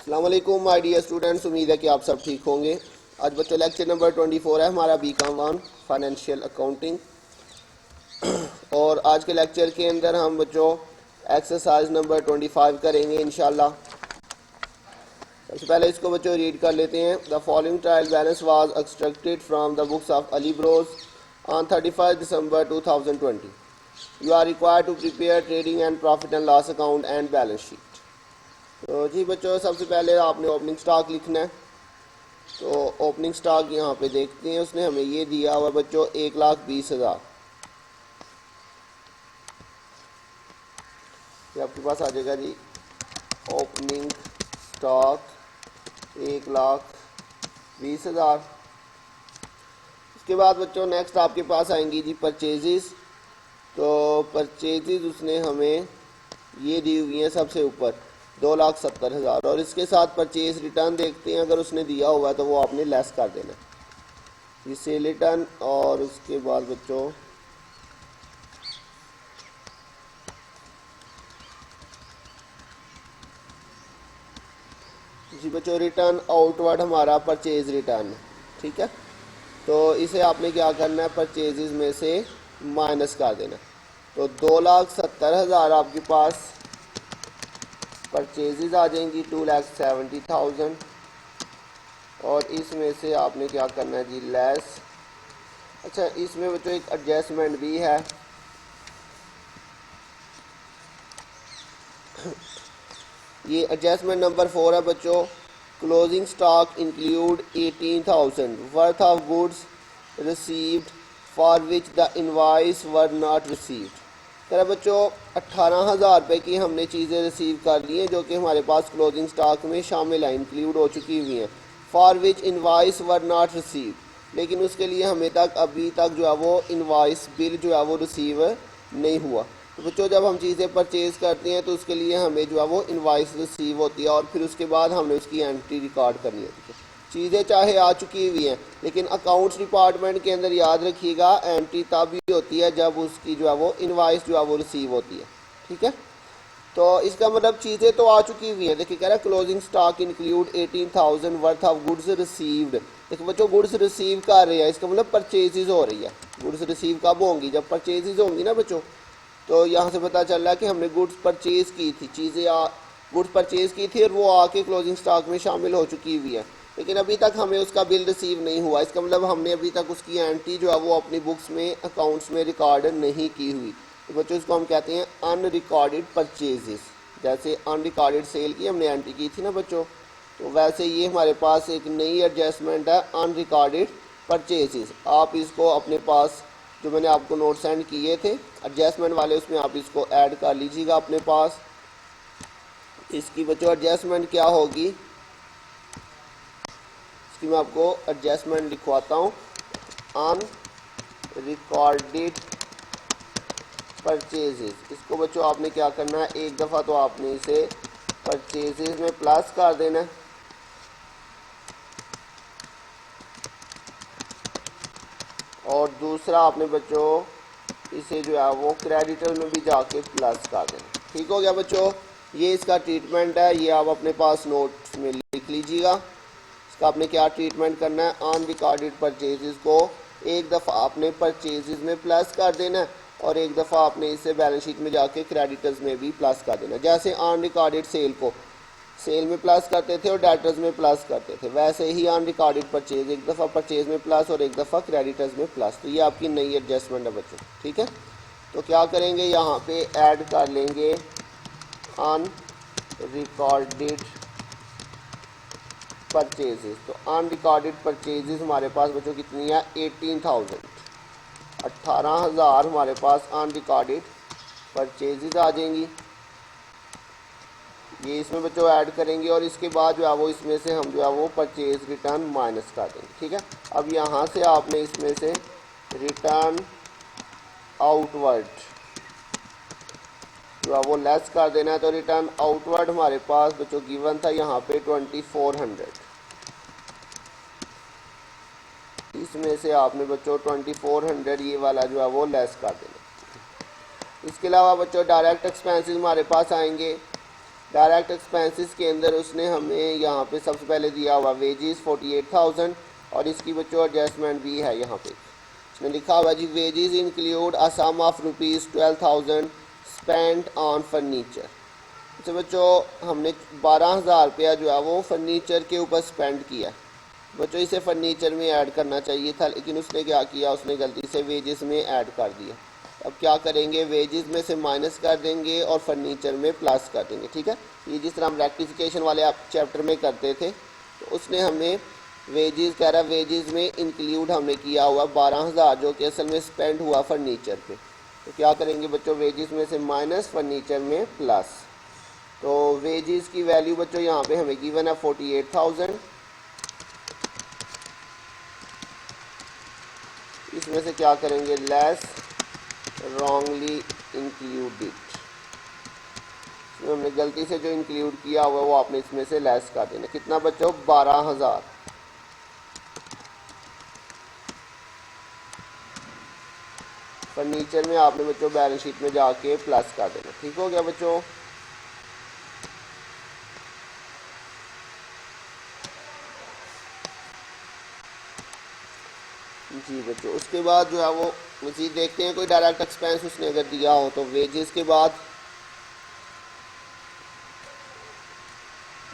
अस्सलाम वालेकुम my dear students, उम्मीद है कि आप सब ठीक होंगे। आज बच्चों लेक्चर नंबर 24 है हमारा BCom 1 फाइनेंशियल अकाउंटिंग। और आज के लेक्चर के अंदर हम बच्चों एक्सरसाइज नंबर 25 करेंगे इंशाल्लाह। सबसे पहले इसको बच्चों रीड कर लेते हैं। The following trial balance was extracted from the books of Ali bros on 31 December 2020। You are required to prepare trading and profit and loss account and balance sheet. तो जी बच्चों, सबसे पहले आपने ओपनिंग स्टॉक लिखना है। तो ओपनिंग स्टॉक यहाँ पे देखते हैं, उसने हमें ये दिया हुआ बच्चों 1,20,000। ये आपके पास आ जाएगा जी ओपनिंग स्टॉक 1,20,000। उसके बाद बच्चों नेक्स्ट आपके पास आएंगी जी परचेजेस। तो परचेजेस उसने हमें ये दी हुई हैं सबसे ऊपर 2,70,000, और इसके साथ परचेज रिटर्न देखते हैं। अगर उसने दिया हुआ है तो वो आपने लेस कर देना, ये सेल रिटर्न। और उसके बाद बच्चों जी बच्चों रिटर्न आउटवर्ड हमारा परचेज रिटर्न, ठीक है। तो इसे आपने क्या करना है, परचेजेस में से माइनस कर देना। तो 2,70,000 आपके पास परचेजेस आ जाएंगी 2,70,000, और इसमें से आपने क्या करना है जी लेस। अच्छा, इसमें बच्चों एक एडजस्टमेंट भी है। ये एडजस्टमेंट नंबर 4 है बच्चों। Closing stock include 18,000 worth of goods received for which the invoice were not received. कह बच्चों 18,000 रुपये की हमने चीज़ें रिसीव कर ली हैं जो कि हमारे पास क्लोजिंग स्टॉक में शामिल है, इंक्लूड हो चुकी हुई हैं। For which invoice were not receive, लेकिन उसके लिए हमें अभी तक जो है वो इनवॉइस बिल जो है वो रिसीव नहीं हुआ। तो बच्चों जब हम चीज़ें परचेज़ करते हैं तो उसके लिए हमें जो है वो इनवॉइस रिसीव होती है, और फिर उसके बाद हमने उसकी एंट्री रिकॉर्ड करनी होती है। चीज़ें चाहे आ चुकी हुई हैं, लेकिन अकाउंट्स डिपार्टमेंट के अंदर याद रखिएगा एंट्री तब ही होती है जब उसकी जो है वो इनवॉइस जो है वो रिसीव होती है, ठीक है। तो इसका मतलब चीज़ें तो आ चुकी हुई हैं। देखिए कह रहा है closing stock include 18,000 worth of goods received. देखिए बच्चों गुड्स रिसीव कर रहे हैं, इसका मतलब परचेजेज हो रही है। गुड्स रिसीव कब होंगी, जब परचेजेज होंगी ना बच्चों। तो यहाँ से पता चल रहा है कि हमने गुड्स परचेज़ की थी, गुड्स परचेज़ की थी और वो आके क्लोजिंग स्टॉक में शामिल हो चुकी हुई है, लेकिन अभी तक हमें उसका बिल रिसीव नहीं हुआ। इसका मतलब हमने अभी तक उसकी एंट्री जो है वो अपनी बुक्स में अकाउंट्स में रिकॉर्ड नहीं की हुई। तो बच्चों इसको हम कहते हैं अनरिकॉर्डेड परचेजेस। जैसे अनरिकॉर्डेड सेल की हमने एंट्री की थी ना बच्चों, तो वैसे ये हमारे पास एक नई एडजस्टमेंट है अनरिकॉर्डेड परचेजेस। आप इसको अपने पास जो मैंने आपको नोट सेंड किए थे एडजस्टमेंट वाले, उसमें आप इसको ऐड कर लीजिएगा अपने पास। इसकी बच्चों एडजस्टमेंट क्या होगी, इसकी मैं आपको एडजस्टमेंट लिखवाता हूँ। अनरिकॉर्डेड परचेजेस, इसको बच्चों आपने क्या करना है, एक दफ़ा तो आपने इसे परचेजेस में प्लस कर देना है, और दूसरा आपने बच्चों इसे जो है वो क्रेडिटर में भी जाके प्लस कर देना। ठीक हो गया बच्चों, ये इसका ट्रीटमेंट है। ये आप अपने पास नोट्स में लिख लीजिएगा। इसका आपने क्या ट्रीटमेंट करना है, अनरिकॉर्डेड परचेजेस को एक दफ़ा आपने परचेजेस में प्लस कर देना है, और एक दफ़ा आपने इसे बैलेंस शीट में जाके क्रेडिटर्स में भी प्लस कर देना। जैसे अनरिकॉर्डेड सेल को सेल में प्लस करते थे और डेटर्स में प्लस करते थे, वैसे ही अनरिकॉर्डेड परचेज एक दफ़ा परचेज में प्लस और एक दफ़ा क्रेडिटर्स में प्लस। तो ये आपकी नई एडजस्टमेंट है बच्चों, ठीक है। तो क्या करेंगे, यहाँ पे ऐड कर लेंगे अनरिकॉर्डेड परचेजेस। तो अनरिकॉर्डेड परचेजेस हमारे पास बच्चों कितनी है, 18,000, 18,000 हमारे पास अनरिकॉर्डेड परचेजेस आ जाएंगी। ये इसमें बच्चों ऐड करेंगे, और इसके बाद जो है वो इसमें से हम जो है वो परचेज रिटर्न माइनस कर देंगे, ठीक है। अब यहाँ से आपने इसमें से रिटर्न आउटवर्ड जो है वो लेस कर देना है। तो रिटर्न आउटवर्ड हमारे पास बच्चों गिवन था यहाँ पे 2400, इसमें से आपने बच्चों 2400 ये वाला जो है वो लेस कर देना। इसके अलावा बच्चों डायरेक्ट एक्सपेंसेस हमारे पास आएंगे। डायरेक्ट एक्सपेंसेस के अंदर उसने हमें यहाँ पे सबसे पहले दिया हुआ वेजेस 48,000 और इसकी बच्चों एडजस्टमेंट भी है यहाँ पे इसमें लिखा हुआ जी wages include a sum of ₹12,000 spent on furniture. अच्छा बच्चों हमने 12,000 रुपया जो है वो फर्नीचर के ऊपर स्पेंड किया। बच्चों इसे फर्नीचर में ऐड करना चाहिए था लेकिन उसने क्या किया, उसने गलती से वेजेस में ऐड कर दिया। अब क्या करेंगे, वेजेस में से माइनस कर देंगे और फर्नीचर में प्लस कर देंगे। ठीक है, ये जिस तरह हम रेक्टिफिकेशन वाले आप चैप्टर में करते थे तो उसने हमें वेजेस कह रहा, वेजेस में इंक्लूड हमने किया हुआ 12,000 जो कि असल में स्पेंड हुआ फर्नीचर पे। तो क्या करेंगे बच्चों, वेजेस में से माइनस, फर्नीचर में प्लस। तो वेजेस की वैल्यू बच्चों यहाँ पे हमें गिवन है 48,000। इसमें से क्या करेंगे, लेस रॉन्गली इंक्लूडेड। हमने गलती से जो इंक्लूड किया हुआ वो आपने इसमें से लेस कर देना। कितना बच्चों, 12,000। फर्नीचर में आपने बच्चों बैलेंस शीट में जाके प्लस कर देना। ठीक हो गया बच्चों। जी बच्चों, उसके बाद जो है वो मज़ीद देखते हैं कोई डायरेक्ट एक्सपेंस उसने अगर दिया हो तो वेजेस के बाद।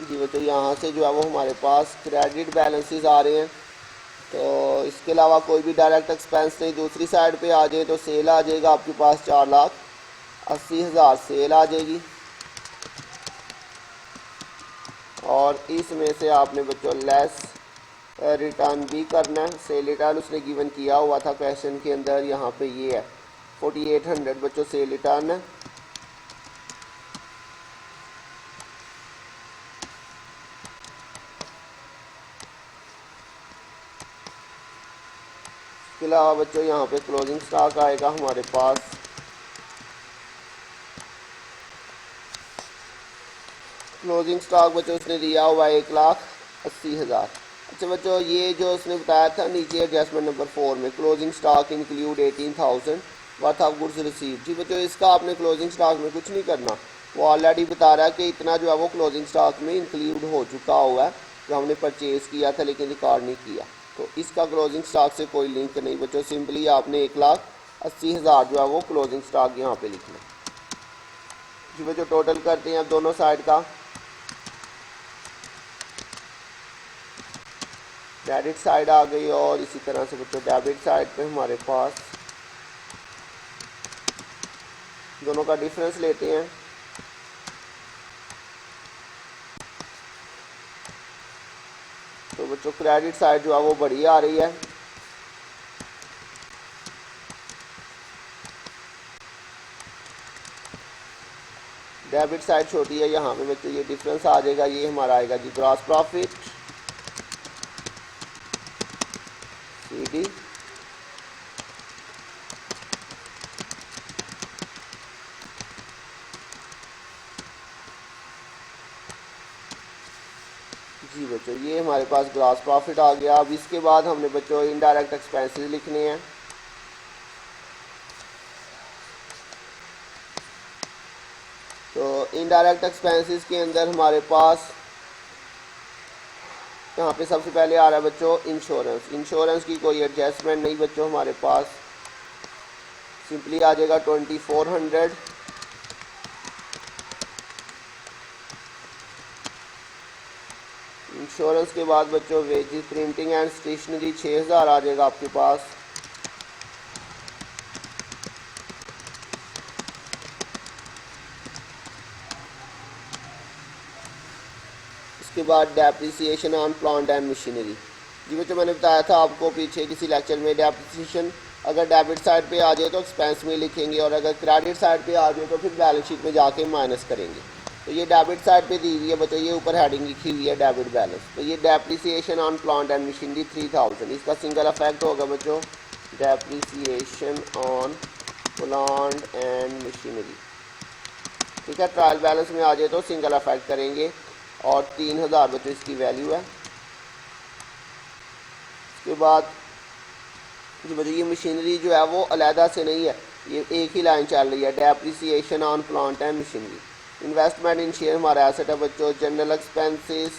जी बच्चों, यहाँ से जो है वो हमारे पास क्रेडिट बैलेंसेस आ रहे हैं। तो इसके अलावा कोई भी डायरेक्ट एक्सपेंस नहीं। दूसरी साइड पे आ जाए तो सेल आ जाएगा आपके पास 4,80,000 सेल आ जाएगी। और इसमें से आपने बच्चों लेस रिटर्न भी करना है। सेल रिटर्न उसने गिवन किया हुआ था क्वेश्चन के अंदर, यहाँ पे ये है 4800 बच्चों सेल रिटर्न है। इसके अलावा बच्चों यहाँ पे क्लोजिंग स्टॉक आएगा हमारे पास। क्लोजिंग स्टॉक बच्चों उसने दिया हुआ 1,80,000। अच्छा बच्चों, ये जो उसने बताया था नीचे एडजस्टमेंट नंबर 4 में closing stock include 18,000 worth of goods receive. जी बच्चों, इसका आपने क्लोजिंग स्टॉक में कुछ नहीं करना। वो ऑलरेडी बता रहा है कि इतना जो है वो क्लोजिंग स्टॉक में इंक्लूड हो चुका हुआ है जो हमने परचेज़ किया था लेकिन रिकॉर्ड नहीं किया। तो इसका क्लोजिंग स्टॉक से कोई लिंक नहीं बच्चों। सिंपली आपने 1,80,000 जो है वो क्लोजिंग स्टॉक यहाँ पे लिखना। जी बच्चों, टोटल करते हैं अब दोनों साइड का। क्रेडिट साइड आ गई और इसी तरह से बच्चों डेबिट साइड पे हमारे पास दोनों का डिफरेंस लेते हैं। तो बच्चों क्रेडिट साइड जो है वो बड़ी आ रही है। डेबिट साइड छोटी है। यहाँ पे बच्चों ये डिफरेंस आ जाएगा। ये हमारा आएगा जी ग्रॉस प्रॉफिट CD। जी बच्चों, ये हमारे पास ग्रॉस प्रॉफिट आ गया। अब इसके बाद हमने बच्चों इनडायरेक्ट एक्सपेंसेस लिखने हैं। तो इनडायरेक्ट एक्सपेंसेस के अंदर हमारे पास यहाँ पे सबसे पहले आ रहा है बच्चों इंश्योरेंस। इंश्योरेंस की कोई एडजस्टमेंट नहीं बच्चों हमारे पास, सिंपली आ जाएगा 2400। इंश्योरेंस के बाद बच्चों वेजेस, प्रिंटिंग एंड स्टेशनरी 6,000 आ जाएगा आपके पास। इसके बाद depreciation on plant and machinery. जी बच्चों, मैंने बताया था आपको पीछे किसी लेक्चर में, डेप्रिसिएशन अगर डेबिट साइड पे आ जाए तो एक्सपेंस में लिखेंगे और अगर क्रेडिट साइड पे आ जाए तो फिर बैलेंस शीट में जाके माइनस करेंगे। तो ये डेबिट साइड पे दी हुई है बच्चों, ये ऊपर हेडिंग लिखी हुई है डेबिट बैलेंस। तो ये depreciation on plant and machinery 3,000, इसका सिंगल इफेक्ट होगा बच्चों depreciation on plant and machinery. ठीक है, ट्रायल बैलेंस में आ जाए तो सिंगल इफेक्ट करेंगे और 3,000 बच्चों इसकी वैल्यू है। इसके बाद जो बच्चों ये मशीनरी जो है वो अलहदा से नहीं है, ये एक ही लाइन चल रही है depreciation on plant and machinery. Investment in share हमारा एसेट है बच्चों। जनरल एक्सपेंसेस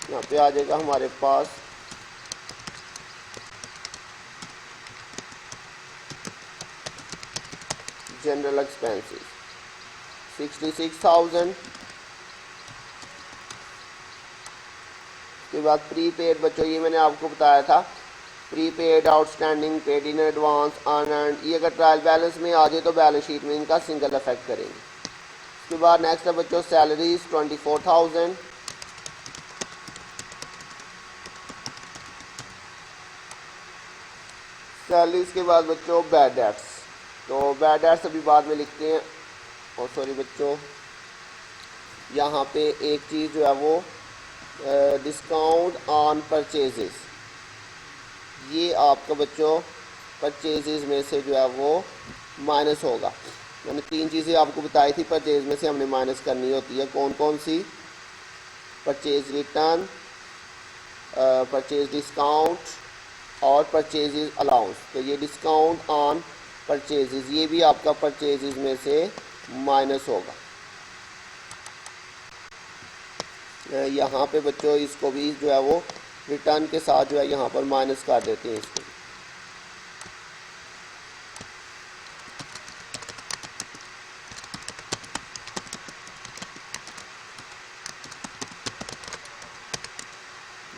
यहाँ पे आ जाएगा हमारे पास जनरल एक्सपेंसेस 66,000। उसके बाद प्रीपेड बच्चों, ये मैंने आपको बताया था, prepaid, outstanding, paid in advance, unearned, ये अगर ट्रायल बैलेंस में आ जाए तो बैलेंस शीट में इनका सिंगल इफेक्ट करेंगे। उसके बाद नेक्स्ट है बच्चों सैलरीज 24,000। सैलरीज के बाद बच्चों बैड डेट्स, तो बैड डेट्स अभी बाद में लिखते हैं। और सॉरी बच्चों, यहाँ पे एक चीज़ जो है वो डिस्काउंट ऑन परचेजेस, ये आपका बच्चों परचेजेस में से जो है वो माइनस होगा। मैंने 3 चीज़ें आपको बताई थी परचेज में से हमने माइनस करनी होती है। कौन कौन सी? परचेज रिटर्न, परचेज डिस्काउंट और परचेजेस अलाउंस। तो ये डिस्काउंट ऑन परचेजेस, ये भी आपका परचेजेस में से माइनस होगा। यहाँ पे बच्चों इसको भी जो है वो रिटर्न के साथ जो है यहाँ पर माइनस कर देते हैं इसको।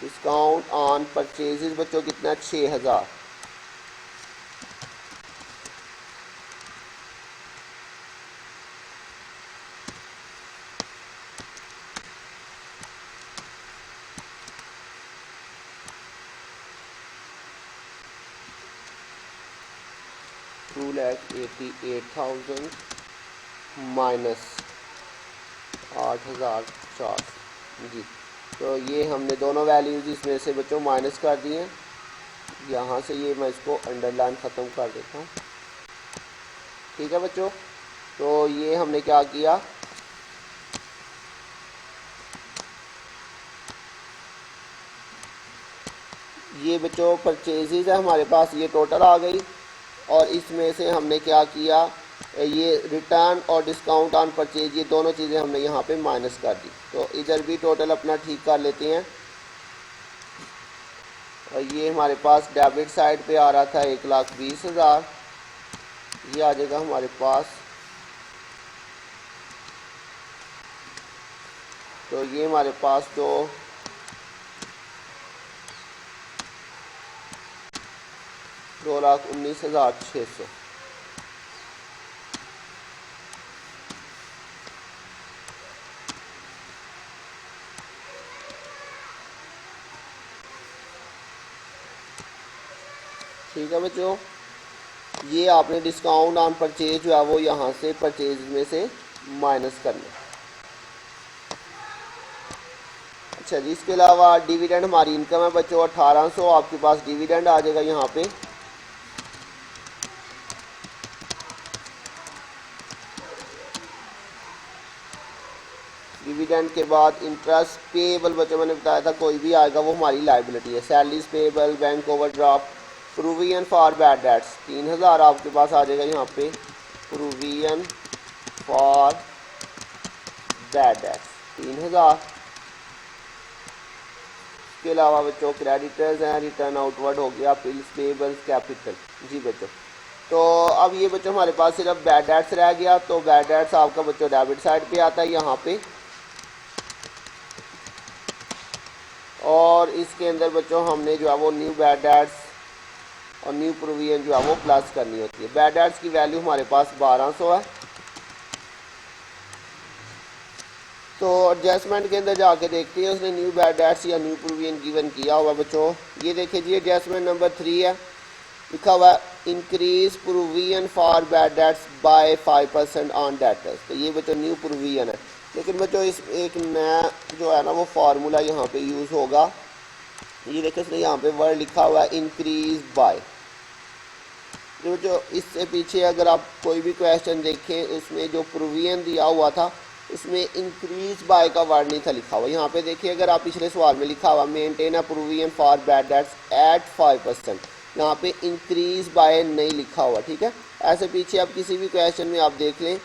डिस्काउंट ऑन परचेजेस बच्चों कितना? 6,000। $2,88,000 माइनस 8,004 जी। तो ये हमने दोनों वैल्यूज इसमें से बच्चों माइनस कर दिए हैं। यहाँ से ये मैं इसको अंडरलाइन ख़त्म कर देता हूँ, ठीक है बच्चों। तो ये हमने क्या किया, ये बच्चों परचेजेज है हमारे पास, ये टोटल आ गई। और इसमें से हमने क्या किया, ये रिटर्न और डिस्काउंट ऑन परचेज, ये दोनों चीज़ें हमने यहाँ पे माइनस कर दी। तो इधर भी टोटल अपना ठीक कर लेते हैं। और ये हमारे पास डेबिट साइड पे आ रहा था 1,20,000, ये आ जाएगा हमारे पास। तो ये हमारे पास जो 2,19,600, ठीक है बच्चों। ये आपने डिस्काउंट ऑन परचेज जो है वो यहाँ से परचेज में से माइनस करना। अच्छा जी, इसके अलावा डिविडेंड हमारी इनकम है बच्चों 1,800, आपके पास डिविडेंड आ जाएगा यहाँ पे। डिविडेंड के बाद इंटरेस्ट पेएबल बच्चों मैंने बताया था कोई भी आएगा वो हमारी लाइबिलिटी है। Salaries payable, bank overdraft, provision for bad dates 3,000 आपके पास आ जाएगा यहाँ पे। Provision for bad dates 3,000। इसके अलावा बच्चों क्रेडिटर्स हैं, रिटर्न आउटवर्ड हो गया, बिल्स पेएबल्स, कैपिटल जी बच्चों। तो अब ये बच्चों हमारे पास सिर्फ बैड डेट्स रह गया। तो बैड डेट्स आपका बच्चों डेबिट साइड पे आता है यहाँ पे। और इसके अंदर बच्चों हमने जो है वो न्यू बैड डेट्स और न्यू प्रोविजन जो है वो प्लस करनी होती है। बैड डेट्स की वैल्यू हमारे पास 1,200 है। तो एडजस्टमेंट के अंदर जाके देखते हैं उसने न्यू बैड डेट्स या न्यू प्रोविजन गिवन किया हुआ बच्चों। ये देखिए जी, एडजस्टमेंट नंबर 3 है, लिखा हुआ है increase provision for bad debts by 5% on debtors. तो ये बच्चों न्यू प्रोविजन है, लेकिन बच्चों इस एक नया जो है ना वो फार्मूला यहाँ पे यूज़ होगा। ये देखिए इसने यहाँ पे वर्ड लिखा हुआ है इंक्रीज बाय। जो बच्चों इससे पीछे अगर आप कोई भी क्वेश्चन देखें उसमें जो प्रोविजन दिया हुआ था उसमें इंक्रीज बाय का वर्ड नहीं था लिखा हुआ। यहाँ पे देखिए अगर आप पिछले सवाल में लिखा हुआ maintain a provision for bad debts at 5%, यहाँ पे इंक्रीज बाय नहीं लिखा हुआ, ठीक है। ऐसे पीछे आप किसी भी क्वेश्चन में आप देख लें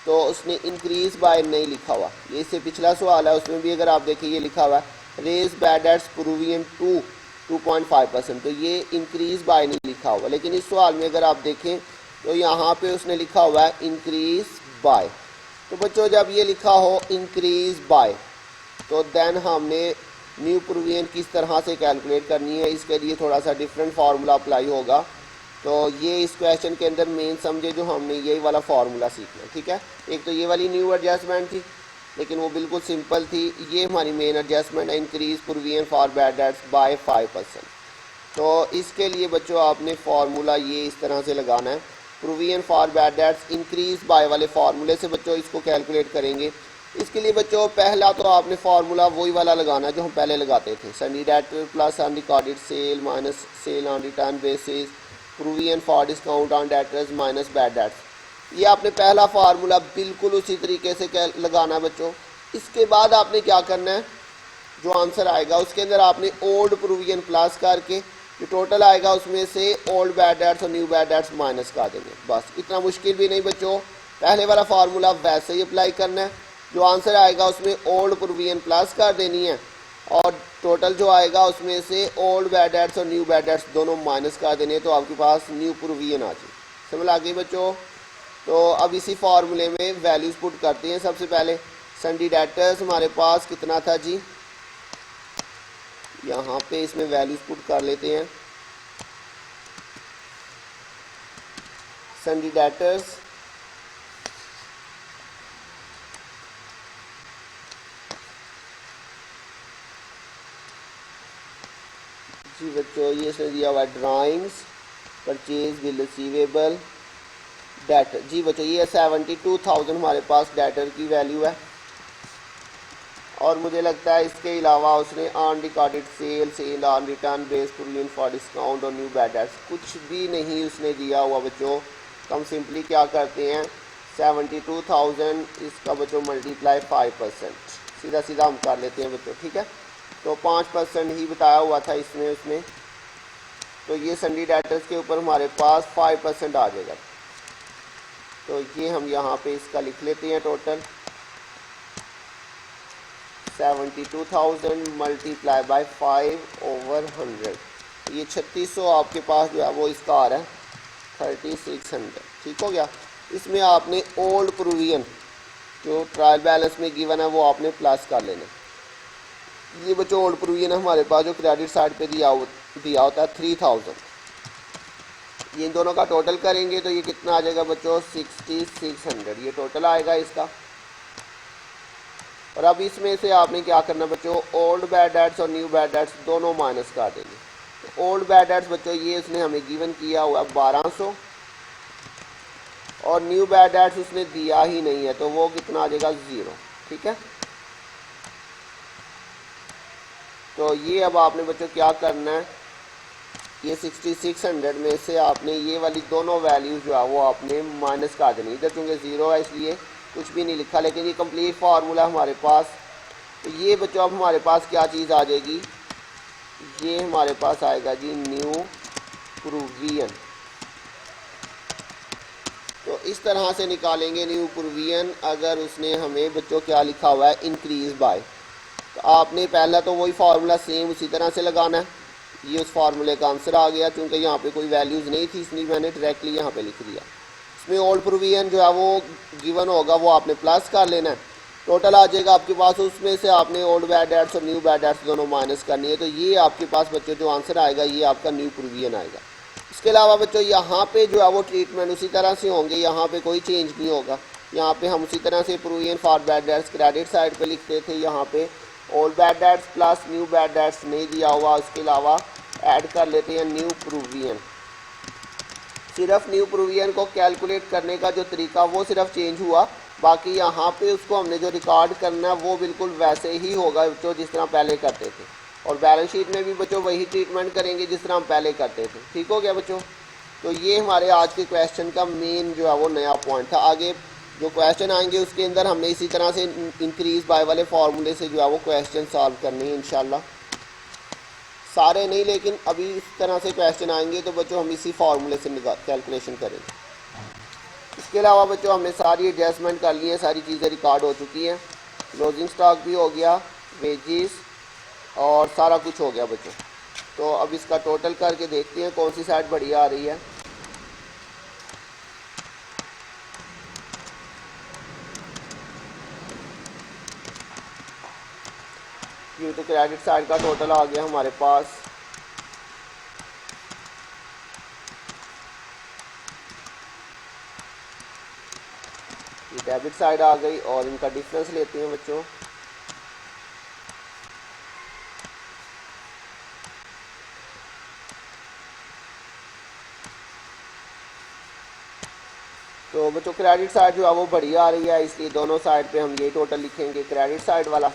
तो उसने इंक्रीज बाय नहीं लिखा हुआ। ये इससे पिछला सवाल है, उसमें भी अगर आप देखिए ये लिखा हुआ है रेज बैड डेट्स प्रूवियन 2.5%, तो ये इंक्रीज बाय नहीं लिखा हुआ। लेकिन इस सवाल में अगर आप देखें तो यहाँ पे उसने लिखा हुआ है इंक्रीज बाय। तो बच्चों जब ये लिखा हो इंक्रीज बाय तो देन हमने न्यू प्रूवियन किस तरह से कैलकुलेट करनी है, इसके लिए थोड़ा सा डिफरेंट फार्मूला अप्लाई होगा। तो ये इस क्वेश्चन के अंदर मेन समझे जो हमने यही वाला फार्मूला सीखना, ठीक है। एक तो ये वाली न्यू एडजस्टमेंट थी लेकिन वो बिल्कुल सिंपल थी। ये हमारी मेन एडजस्टमेंट है, increase provision for bad debts by 5%। तो इसके लिए बच्चों आपने फार्मूला ये इस तरह से लगाना है, provision for bad debts increase by वाले फार्मूले से बच्चों इसको कैलकुलेट करेंगे। इसके लिए बच्चों पहला तो आपने फार्मूला वही वाला लगाना जो हम पहले लगाते थे, sundry debtor plus unrecorded sale minus sale on return basis provision for discount on debtors minus bad debts. ये आपने पहला फार्मूला बिल्कुल उसी तरीके से लगाना है बच्चों। इसके बाद आपने क्या करना है, जो आंसर आएगा उसके अंदर आपने ओल्ड प्रूवियन प्लस करके जो टोटल आएगा उसमें से ओल्ड बैड डेट्स और न्यू बैड डेट्स माइनस कर देंगे। बस इतना मुश्किल भी नहीं बच्चों, पहले वाला फार्मूला वैसे ही अप्लाई करना है। जो आंसर आएगा उसमें ओल्ड प्रूवियन प्लस कर देनी है और टोटल जो आएगा उसमें से ओल्ड बैड डेट्स और न्यू बैड डेट्स दोनों माइनस कर देने हैं, तो आपके पास न्यू प्रूवियन आ जाए। समझ आ गई बच्चों। तो अब इसी फार्मूले में वैल्यूज पुट करते हैं। सबसे पहले सन्डी डेटर्स हमारे पास कितना था जी, यहाँ पे इसमें वैल्यूज पुट कर लेते हैं। सन्डी डेटर्स जी बच्चों, ये इसने दिया हुआ drawings purchase bill receivable debtor. जी बच्चों ये 72,000 हमारे पास डेटर की वैल्यू है। और मुझे लगता है इसके अलावा उसने unrecorded sale, sale on return base provision for discount और न्यू बैड डेट्स कुछ भी नहीं उसने दिया हुआ बच्चों। तो हम सिंपली क्या करते हैं 72,000 इसका बच्चों मल्टीप्लाई 5%, सीधा सीधा हम कर लेते हैं बच्चों, ठीक है। तो 5% ही बताया हुआ था इसमें उसने, तो ये सन्डी डेटर्स के ऊपर हमारे पास 5% आ जाएगा। तो ये हम यहाँ पे इसका लिख लेते हैं टोटल 72,000 मल्टीप्लाई बाय 5/100, ये 3600 आपके पास जो है वो इसका आ रहा है 3600, ठीक हो गया। इसमें आपने ओल्ड प्रूवियन जो ट्रायल बैलेंस में गिवन है वो आपने प्लस कर लेना। ये बच्चों ओल्ड प्रूवियन हमारे पास जो क्रेडिट साइड पे दिया होता है 3000, ये इन दोनों का टोटल करेंगे तो ये कितना आ जाएगा बच्चों 6600, ये टोटल आएगा इसका। और अब इसमें से आपने क्या करना बच्चों, ओल्ड बैड डेट्स और न्यू बैड डेट्स दोनों माइनस कर देंगे। तो ओल्ड बैड डेट्स बच्चों ये उसने हमें गिवन किया हुआ 1200 और न्यू बैड डेट्स उसने दिया ही नहीं है तो वो कितना आ जाएगा 0, ठीक है। तो ये अब आपने बच्चों क्या करना है, ये 6600 में से आपने ये वाली दोनों वैल्यूज जो है वो आपने माइनस कर देनी। इधर चूँकि 0 है इसलिए कुछ भी नहीं लिखा, लेकिन ये कंप्लीट फार्मूला हमारे पास। तो ये बच्चों अब हमारे पास क्या चीज़ आ जाएगी, ये हमारे पास आएगा जी न्यू प्रूवियन। तो इस तरह से निकालेंगे न्यू प्रूवियन अगर उसने हमें बच्चों क्या लिखा हुआ है इंक्रीज बाय। तो आपने पहला तो वही फार्मूला सेम उसी तरह से लगाना है। ये उस फार्मूले का आंसर आ गया, क्योंकि यहाँ पे कोई वैल्यूज़ नहीं थी इसलिए मैंने डायरेक्टली यहाँ पे लिख दिया। इसमें ओल्ड प्रूवियन जो है वो गिवन होगा वो आपने प्लस कर लेना है, टोटल आ जाएगा आपके पास। उसमें से आपने ओल्ड बैड डेट्स और न्यू बैड डेट्स दोनों माइनस करनी है। तो ये आपके पास बच्चों जो आंसर आएगा ये आपका न्यू प्रूवियन आएगा। इसके अलावा बच्चों यहाँ पे जो है वो ट्रीटमेंट उसी तरह से होंगे, यहाँ पे कोई चेंज नहीं होगा। यहाँ पे हम उसी तरह से provision for bad debts credit side पे लिखते थे, यहाँ पे old bad debts plus new bad debts नहीं दिया हुआ, उसके अलावा ऐड कर लेते हैं न्यू प्रूवियन। सिर्फ न्यू प्रूवियन को कैलकुलेट करने का जो तरीका वो सिर्फ चेंज हुआ, बाकी यहाँ पे उसको हमने जो रिकॉर्ड करना है वो बिल्कुल वैसे ही होगा बच्चों जिस तरह पहले करते थे। और बैलेंस शीट में भी बच्चों वही ट्रीटमेंट करेंगे जिस तरह हम पहले करते थे, ठीक हो गया बच्चों। तो ये हमारे आज के क्वेश्चन का मेन जो है वो नया पॉइंट था। आगे जो क्वेश्चन आएंगे उसके अंदर हमने इसी तरह से इंक्रीज बाय वाले फार्मूले से जो है वो क्वेश्चन सॉल्व करने हैं इंशाल्लाह। सारे नहीं लेकिन अभी इस तरह से क्वेश्चन आएंगे तो बच्चों हम इसी फार्मूले से कैलकुलेशन करेंगे। इसके अलावा बच्चों हमने सारी एडजस्टमेंट कर ली है, सारी चीज़ें रिकॉर्ड हो चुकी हैं। क्लोजिंग स्टॉक भी हो गया, वेजेस और सारा कुछ हो गया बच्चों। तो अब इसका टोटल करके देखते हैं कौन सी साइड बढ़िया आ रही है। ये तो क्रेडिट साइड का टोटल आ गया हमारे पास। ये डेबिट साइड आ गई और इनका डिफरेंस लेते हैं बच्चों। तो बच्चों क्रेडिट साइड जो है वो बढ़िया आ रही है, इसलिए दोनों साइड पे हम ये टोटल लिखेंगे क्रेडिट साइड वाला।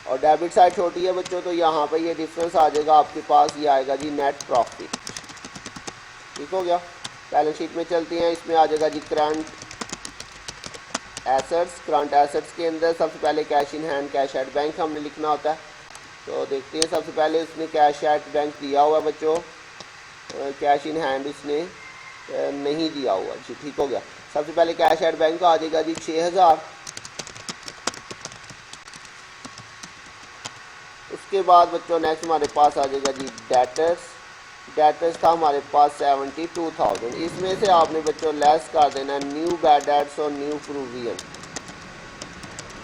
और डेबिट साइड छोटी है बच्चों, तो यहाँ पे ये डिफरेंस आ जाएगा आपके पास, ये आएगा जी नेट प्रॉफिट। ठीक हो गया। बैलेंस शीट में चलते हैं, इसमें आ जाएगा जी करंट एसेट्स। करंट एसेट्स के अंदर सबसे पहले cash in hand, cash at bank हमने लिखना होता है। तो देखते हैं, सबसे पहले उसने कैश एट बैंक दिया हुआ है बच्चों, कैश इन हैंड उसने नहीं दिया हुआ जी। ठीक हो गया। सबसे पहले कैश एट बैंक का आ जाएगा जी 6000। उसके बाद बच्चों नेक्स्ट हमारे पास आ जाएगा जी डेटर्स। डेटर्स था हमारे पास 72,000। इसमें से आपने बच्चों लेस कर देना न्यू बैड डेट्स और न्यू प्रोविजन।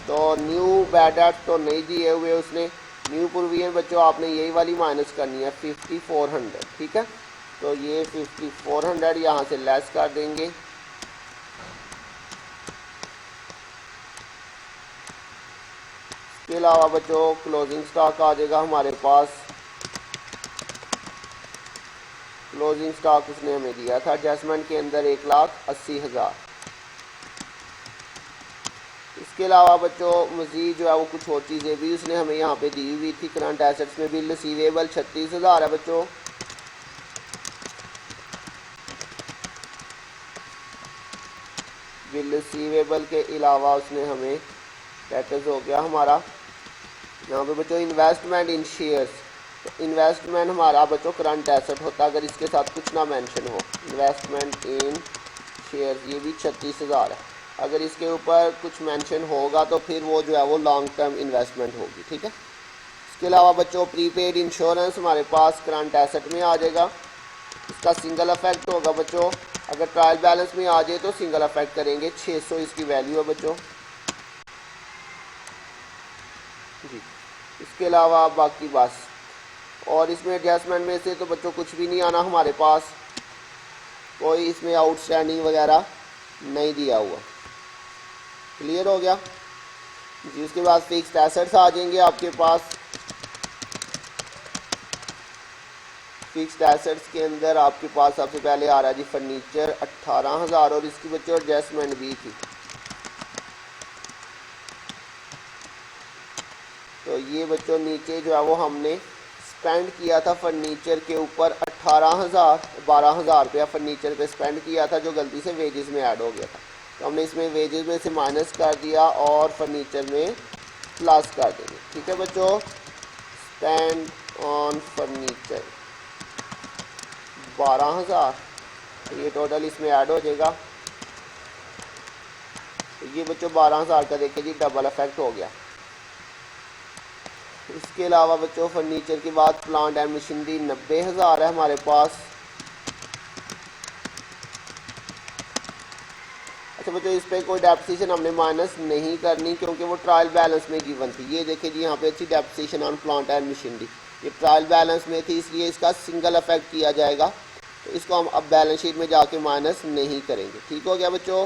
तो न्यू बैड डेट्स तो नहीं दिए हुए उसने, न्यू प्रोविजन बच्चों आपने यही वाली माइनस करनी है 5400। ठीक है, तो ये 5400 यहाँ से लेस कर देंगे। इसके अलावा बच्चों क्लोजिंग स्टॉक आ जाएगा हमारे पास। क्लोजिंग स्टॉक उसने हमें दिया था एडजस्टमेंट के अंदर 1,80,000। इसके अलावा बच्चों मज़ीद जो है वो कुछ और चीज़ें भी उसने हमें यहाँ पे दी हुई थी। करंट एसेट्स में बिल रिसीवेबल 36,000 है बच्चों। बिल रिसीवेबल के अलावा उसने हमें डेटर्स हो गया हमारा यहाँ पे बच्चों इन्वेस्टमेंट इन शेयर्स। तो इन्वेस्टमेंट हमारा बच्चों करंट एसेट होता है अगर इसके साथ कुछ ना मेंशन हो। इन्वेस्टमेंट इन शेयर्स ये भी 36,000 है। अगर इसके ऊपर कुछ मेंशन होगा तो फिर वो जो है वो लॉन्ग टर्म इन्वेस्टमेंट होगी। ठीक है। इसके अलावा बच्चों प्रीपेड इंश्योरेंस हमारे पास करंट एसेट में आ जाएगा। इसका सिंगल अफेक्ट होगा बच्चों, अगर ट्रायल बैलेंस में आ जाए तो सिंगल अफेक्ट करेंगे। 600 इसकी वैल्यू है बच्चों जी। इसके अलावा बाकी बस, और इसमें एडजस्टमेंट में से तो बच्चों कुछ भी नहीं आना हमारे पास, कोई इसमें आउटस्टैंडिंग वगैरह नहीं दिया हुआ। क्लियर हो गया जी। उसके बाद फिक्स्ड एसेट्स आ जाएंगे आपके पास। फिक्स्ड एसेट्स के अंदर आपके पास सबसे पहले आ रहा है जी फर्नीचर 18,000 और इसकी बच्चों एडजस्टमेंट भी थी। तो ये बच्चों नीचे जो है वो हमने स्पेंड किया था फर्नीचर के ऊपर 12,000 रुपया फर्नीचर पे स्पेंड किया था, जो गलती से वेजेस में ऐड हो गया था। तो हमने इसमें वेजेस में से माइनस कर दिया और फर्नीचर में प्लस कर देंगे। ठीक है बच्चों। स्पेंड ऑन फर्नीचर 12,000, तो ये टोटल इसमें ऐड हो जाएगा। तो ये बच्चों 12,000 का देखिए जी डबल इफेक्ट हो गया। इसके अलावा बच्चों फर्नीचर के बाद प्लांट एंड मशीनरी 90,000 है हमारे पास। अच्छा बच्चों इस पर कोई डेप्रिसिएशन हमने माइनस नहीं करनी क्योंकि वो ट्रायल बैलेंस में गिवन थी। ये देखिए जी यहाँ पे अच्छी depreciation on plant and machinery, ये ट्रायल बैलेंस में थी इसलिए इसका सिंगल अफेक्ट किया जाएगा। तो इसको हम अब बैलेंस शीट में जाके माइनस नहीं करेंगे। ठीक हो गया बच्चों।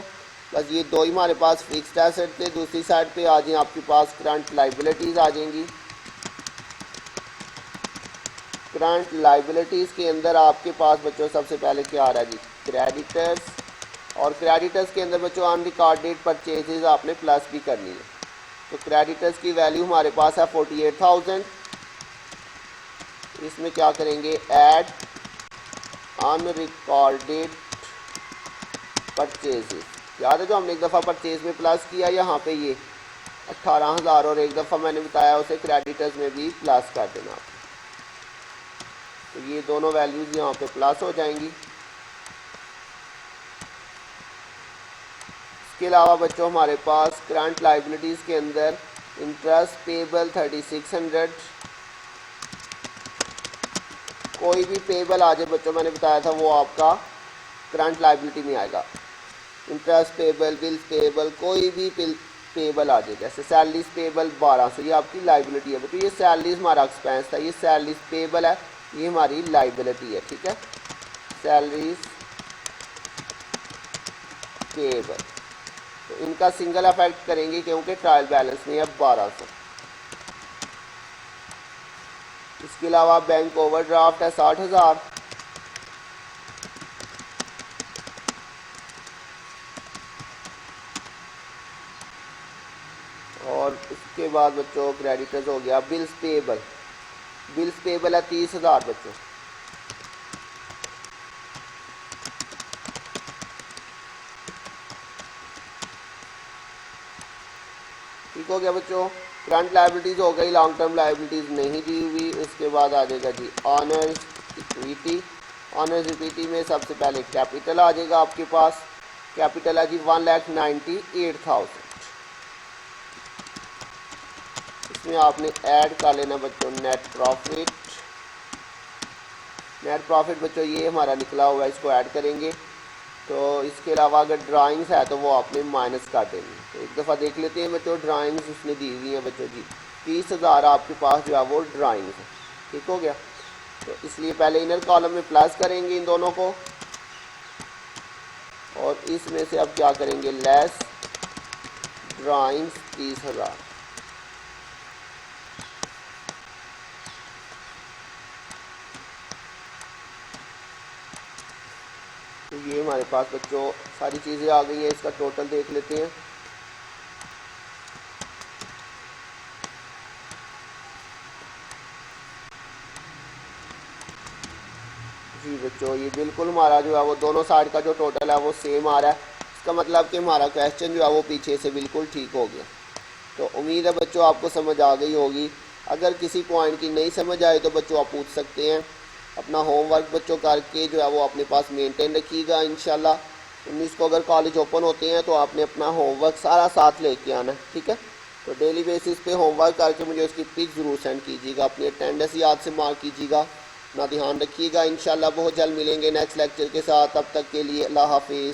बस ये दो ही हमारे पास फिक्स्ड एसेट थे। दूसरी साइड पे आ जाए आपके पास करंट लाइबिलिटीज़ आ जाएंगी। करंट लाइबिलिटीज़ के अंदर आपके पास बच्चों सबसे पहले क्या आ रहा है जी क्रेडिटर्स, और क्रेडिटर्स के अंदर बच्चों अनरिकॉर्डेड परचेजेज आपने प्लस भी करनी है। तो क्रेडिटर्स की वैल्यू हमारे पास है 48,000। इसमें क्या करेंगे ऐड अनरिकॉर्डेड परचेजेज। याद है जो हमने एक दफ़ा परचेज में प्लस किया, यहाँ पे ये 18,000 और एक दफ़ा मैंने बताया उसे क्रेडिटर्स में भी प्लस कर देना। तो ये दोनों वैल्यूज़ यहाँ पे प्लस हो जाएंगी। इसके अलावा बच्चों हमारे पास करंट लाइबिलिटीज़ के अंदर इंटरेस्ट पेबल 3600, कोई भी पेबल आ जाए बच्चों, मैंने बताया था वो आपका करंट लाइबिलिटी में आएगा। इंटरेस्ट पेबल, बिल्स पेबल, कोई भी पेबल आ जाए, जैसे सैलरीज पेबल 1200, ये आपकी लाइबिलिटी है बच्चों। ये सैलरीज हमारा एक्सपेंस था, ये सैलरीज पेबल है, ये हमारी लाइबिलिटी है, ठीक है। सैलरीज पेबल, तो इनका सिंगल अफेक्ट करेंगे क्योंकि ट्रायल बैलेंस में है 1200। इसके अलावा बैंक ओवरड्राफ्ट है 60,000, और उसके बाद बच्चों क्रेडिटर्स हो गया। बिल्स पेबल, बिल्स पेबल है 30,000 बच्चों। ठीक हो गया बच्चों। करंट लाइबिलिटीज़ हो गई, लॉन्ग टर्म लाइबिलिटीज़ नहीं दी हुई। उसके बाद आ जाएगा जी ऑनर्स इक्विटी। ऑनर्स इक्विटी में सबसे पहले कैपिटल आ जाएगा आपके पास। कैपिटल है जी 1,98,000। इसमें आपने ऐड कर लेना बच्चों नेट प्रॉफिट। नेट प्रॉफिट बच्चों ये हमारा निकला हुआ है, इसको ऐड करेंगे। तो इसके अलावा अगर ड्राइंग्स है तो वो आपने माइनस कर देनी। तो एक दफ़ा देख लेते हैं बच्चों, ड्राइंग्स उसने दी हुई हैं बच्चों जी 30,000 आपके पास जो है वो ड्राइंग्स है। ठीक हो गया। तो इसलिए पहले इनर कॉलम में प्लस करेंगे इन दोनों को, और इसमें से अब क्या करेंगे, लेस ड्राइंग्स 30,000। तो ये हमारे पास बच्चों सारी चीज़ें आ गई हैं। इसका टोटल देख लेते हैं। जी बच्चों ये बिल्कुल हमारा जो है वो दोनों साइड का जो टोटल है वो सेम आ रहा है। इसका मतलब कि हमारा क्वेश्चन जो है वो पीछे से बिल्कुल ठीक हो गया। तो उम्मीद है बच्चों आपको समझ आ गई होगी। अगर किसी पॉइंट की नहीं समझ आए तो बच्चों आप पूछ सकते हैं। अपना होमवर्क बच्चों करके जो है वो अपने पास मेंटेन रखिएगा। इंशाल्लाह 19 को अगर कॉलेज ओपन होते हैं तो आपने अपना होमवर्क सारा साथ लेके आना है, ठीक है। तो डेली बेसिस पे होमवर्क करके मुझे उसकी पिक ज़रूर सेंड कीजिएगा। अपनी अटेंडेंस याद से मार्क कीजिएगा। अपना ध्यान रखिएगा। इंशाल्लाह बहुत जल्द मिलेंगे नेक्स्ट लेक्चर के साथ। तब तक के लिए अल्लाह हाफिज़।